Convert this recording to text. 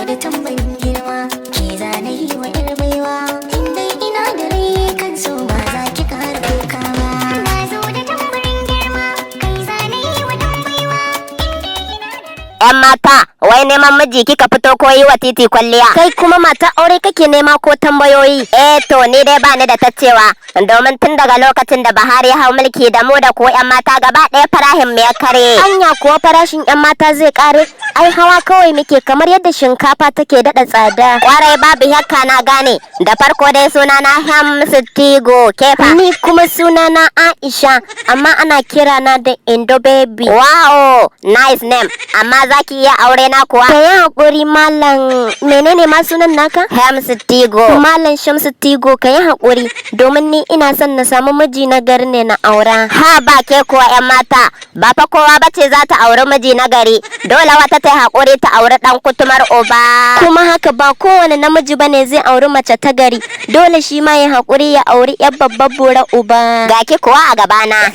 da tambarin girma, ke zane yi wa yar baiwa. Inda ina da rai kan so ba za ki kara kuka ba. Na zo da tambarin girma, kai zane yi wa dan baiwa. Yan mata, wai neman miji kika fito ko yi wa titi kwalliya? Kai kuma mata aure kake nema ko tambayoyi? To ni dai bani da tacewa, domin tun daga lokacin da Buhari ya hau mulki da mu da ko yan mata gaba ɗaya farahin mu ya kare. Anya kuwa farashin yan mata zai kare? Ai hawa kawai muke kamar yadda shinkafa take daɗa tsada. Kwarai babu yakka na gane. Da farko dai sunana Hamsitigo Kefa. Ni kuma sunana Aisha, amma ana kirana da Indo Baby. Wow, nice name. Amma zaki iya aure na kuwa? Ka yi haƙuri malam, menene ma sunan naka? Hamsitigo. Malam Shamsitigo ka yi haƙuri, domin ni ina son na samu miji na gari ne na aura. Ha ba ke kuwa yan mata, ba fa kowa bace za ta auri miji na gari. Dole wata ta yi haƙuri ta auri ɗan kutumar uba. Kuma haka ba kowane namiji bane zai auri mace ta gari. Dole shi ma ya haƙuri ya auri 'yar babbar bura uba. Ga ki kuwa a gabana.